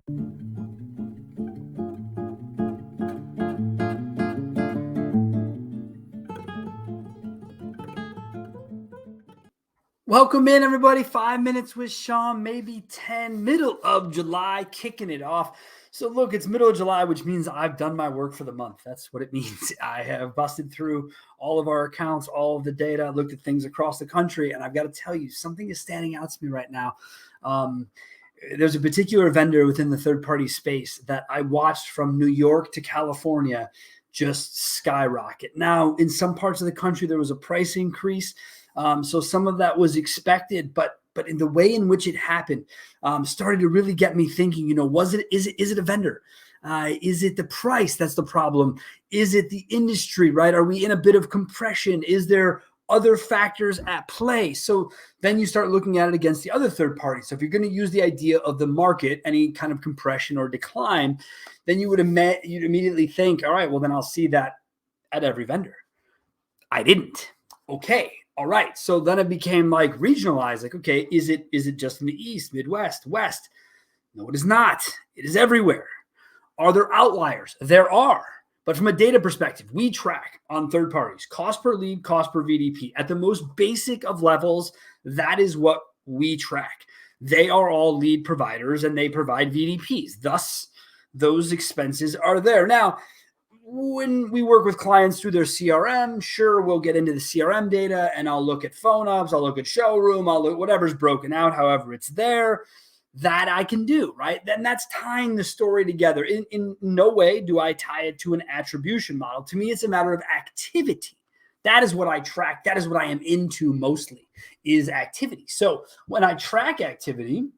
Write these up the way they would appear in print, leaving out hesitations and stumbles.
Welcome in, everybody. 5 minutes with Sean, maybe 10, middle of July, kicking it off. So look, it's middle of July, which means I've done my work for the month. That's what it means. I have busted through all of our accounts, all of the data, looked at things across the country, and I've got to tell you, something is standing out to me right now. There's a particular vendor within the third-party space that I watched from New York to California just skyrocket. Now, in some parts of the country, there was a price increase. So some of that was expected, but in the way in which it happened, started to really get me thinking, is it a vendor? Is it the price that's the problem? Is it the industry, right? Are we in a bit of compression? Is there other factors at play? So then you start looking at it against the other third party. So if you're going to use the idea of the market, any kind of compression or decline, then you'd immediately think, all right, well, then I'll see that at every vendor. I didn't. Okay. All right. So then it became like regionalized. Like, okay, is it just in the East, Midwest, West? No, it is not. It is everywhere. Are there outliers? There are. But from a data perspective, we track on third parties, cost per lead, cost per VDP. At the most basic of levels, that is what we track. They are all lead providers and they provide VDPs. Thus, those expenses are there. Now, when we work with clients through their CRM, sure, we'll get into the CRM data and I'll look at phone ups, I'll look at showroom, I'll look whatever's broken out, however it's there, that I can do, right? Then that's tying the story together. In no way do I tie it to an attribution model. To me, it's a matter of activity. That is what I track. That is what I am into mostly, is activity. So when I track activity,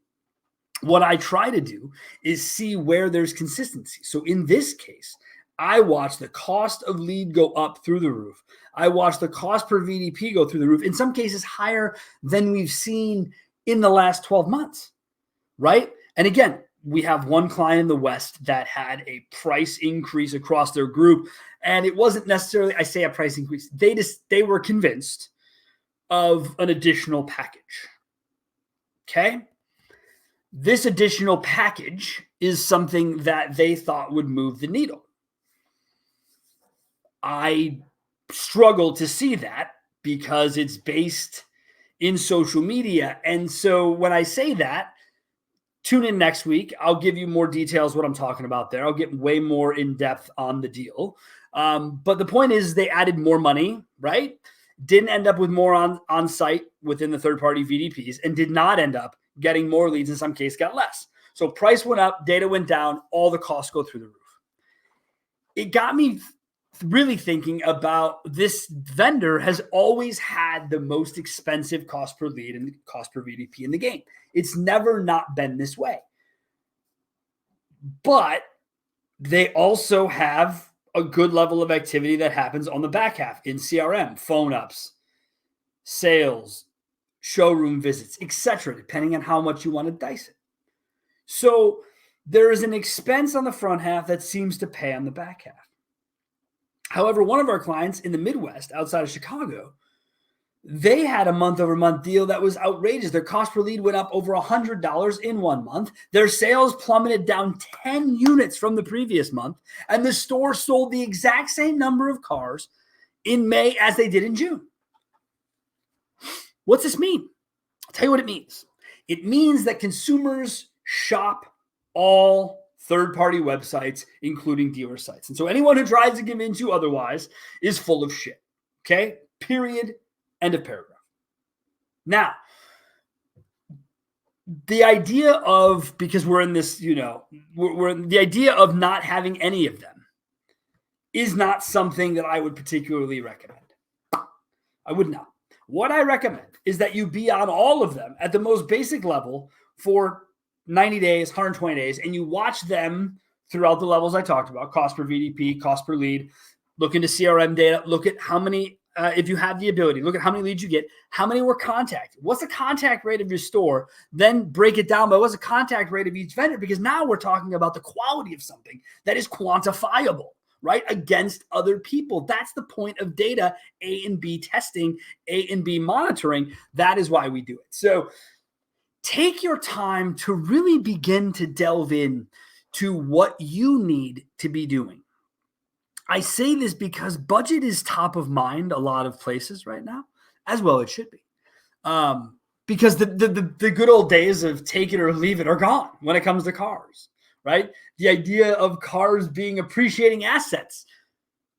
what I try to do is see where there's consistency. So in this case, I watch the cost of lead go up through the roof. I watch the cost per VDP go through the roof, in some cases higher than we've seen in the last 12 months, right? And again, we have one client in the West that had a price increase across their group. And it wasn't necessarily, I say a price increase, they were convinced of an additional package. Okay? This additional package is something that they thought would move the needle. I struggle to see that because it's based in social media. And so when I say that, tune in next week. I'll give you more details what I'm talking about there. I'll get way more in depth on the deal. But the point is they added more money, right? Didn't end up with more on site within the third-party VDPs and did not end up getting more leads. In some cases, got less. So price went up, data went down, all the costs go through the roof. It got me really thinking about this vendor has always had the most expensive cost per lead and cost per VDP in the game. It's never not been this way. But they also have a good level of activity that happens on the back half in CRM, phone ups, sales, showroom visits, etc., depending on how much you want to dice it. So there is an expense on the front half that seems to pay on the back half. However, one of our clients in the Midwest, outside of Chicago, they had a month-over-month deal that was outrageous. Their cost per lead went up over $100 in 1 month. Their sales plummeted down 10 units from the previous month, and the store sold the exact same number of cars in May as they did in June. What's this mean? I'll tell you what it means. It means that consumers shop all third-party websites, including dealer sites. And so anyone who tries to convince you otherwise is full of shit. Okay? Period. End of paragraph. Now, the idea of, because we're in this, the idea of not having any of them is not something that I would particularly recommend. I would not. What I recommend is that you be on all of them at the most basic level for 90 days, 120 days, and you watch them throughout the levels I talked about, cost per VDP, cost per lead, look into CRM data, look at how many, if you have the ability, look at how many leads you get, how many were contacted, what's the contact rate of your store, then break it down by what's the contact rate of each vendor, because now we're talking about the quality of something that is quantifiable, right, against other people. That's the point of data, A and B testing, A and B monitoring. That is why we do it. So take your time to really begin to delve in to what you need to be doing. I say this because budget is top of mind a lot of places right now, as well it should be. Because the good old days of take it or leave it are gone when it comes to cars, right? The idea of cars being appreciating assets,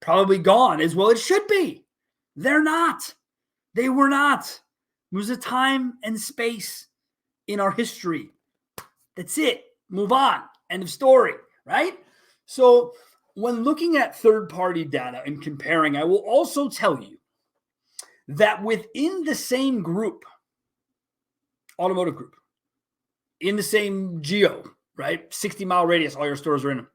probably gone as well it should be. They're not. They were not. It was a time and space in our history. That's it. Move on. End of story, right? So when looking at third-party data and comparing, I will also tell you that within the same group, automotive group, in the same geo, right? 60-mile radius, all your stores are in them.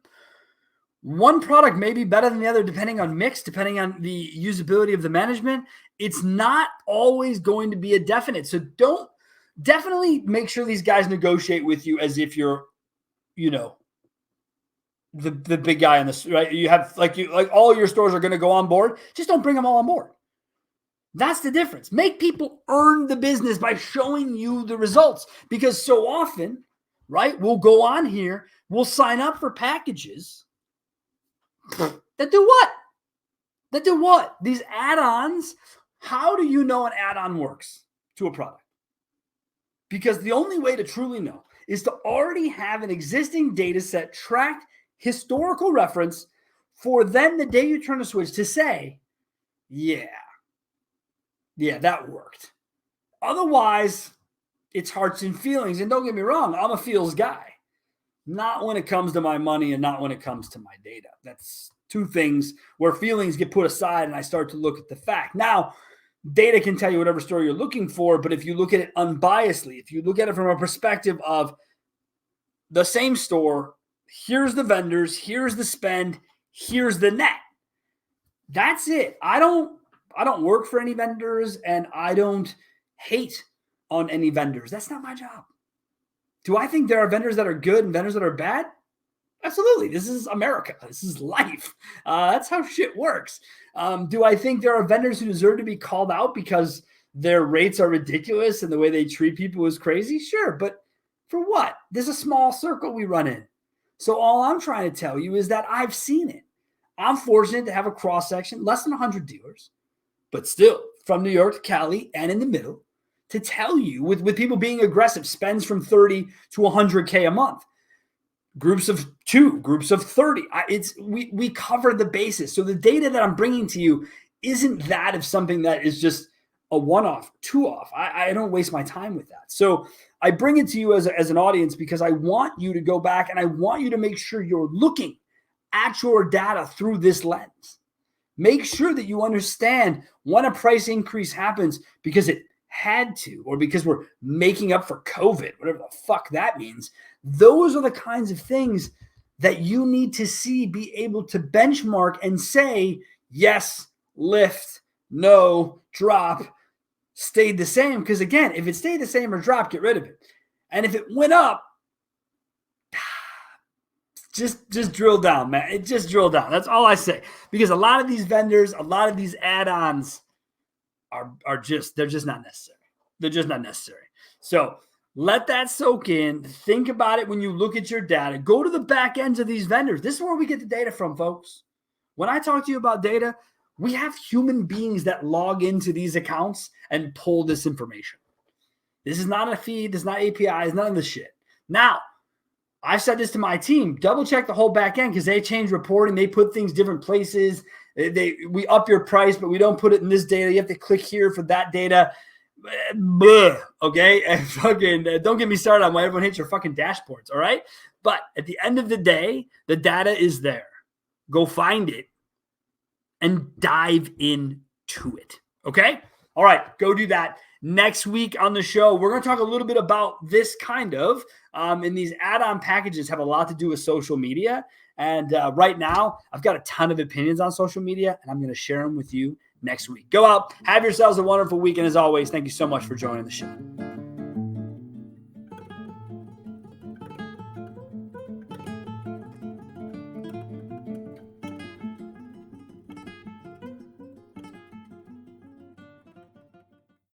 One product may be better than the other depending on mix, depending on the usability of the management. It's not always going to be a definite. So definitely make sure these guys negotiate with you as if you're, the big guy on this, right? You have like all your stores are going to go on board. Just don't bring them all on board. That's the difference. Make people earn the business by showing you the results, because so often, right, we'll go on here, we'll sign up for packages that do what? That do what? These add-ons, how do you know an add-on works to a product? Because the only way to truly know is to already have an existing data set, tracked historical reference, for then the day you turn a switch to say, yeah, that worked. Otherwise, it's hearts and feelings. And don't get me wrong, I'm a feels guy. Not when it comes to my money and not when it comes to my data. That's two things where feelings get put aside and I start to look at the fact. Now, data can tell you whatever story you're looking for, but if you look at it unbiasedly, if you look at it from a perspective of the same store, here's the vendors, here's the spend, here's the net. That's it. I don't work for any vendors and I don't hate on any vendors. That's not my job. Do I think there are vendors that are good and vendors that are bad? Absolutely. This is America. This is life. That's how shit works. Do I think there are vendors who deserve to be called out because their rates are ridiculous and the way they treat people is crazy? Sure. But for what? There's a small circle we run in. So all I'm trying to tell you is that I've seen it. I'm fortunate to have a cross section, less than 100 dealers, but still from New York to Cali and in the middle, to tell you with people being aggressive, spends from 30 to 100K a month. Groups of 2, groups of 30. We cover the basis. So the data that I'm bringing to you isn't that of something that is just a one-off, two-off. I don't waste my time with that. So I bring it to you as an audience because I want you to go back and I want you to make sure you're looking at your data through this lens. Make sure that you understand when a price increase happens because it had to, or because we're making up for COVID, whatever the fuck that means. Those are the kinds of things that you need to see, be able to benchmark and say, yes, lift, no, drop, stayed the same. Because again, if it stayed the same or dropped, get rid of it. And if it went up, just drill down, man. It just drill down. That's all I say. Because a lot of these vendors, a lot of these add-ons they're just not necessary. They're just not necessary. So let that soak in. Think about it when you look at your data. Go to the back ends of these vendors. This is where we get the data from, folks. When I talk to you about data, we have human beings that log into these accounts and pull this information. This is not a feed. This is not APIs, none of this shit. Now, I've said this to my team. Double check the whole back end because they change reporting. They put things different places. We up your price, but we don't put it in this data. You have to click here for that data. Blah, okay? And fucking don't get me started on why everyone hates your fucking dashboards, all right? But at the end of the day, the data is there. Go find it and dive into it, okay? All right, go do that. Next week on the show, we're going to talk a little bit about this kind of, and these add-on packages have a lot to do with social media. And right now, I've got a ton of opinions on social media, and I'm going to share them with you next week. Go out, have yourselves a wonderful week. And as always, thank you so much for joining the show.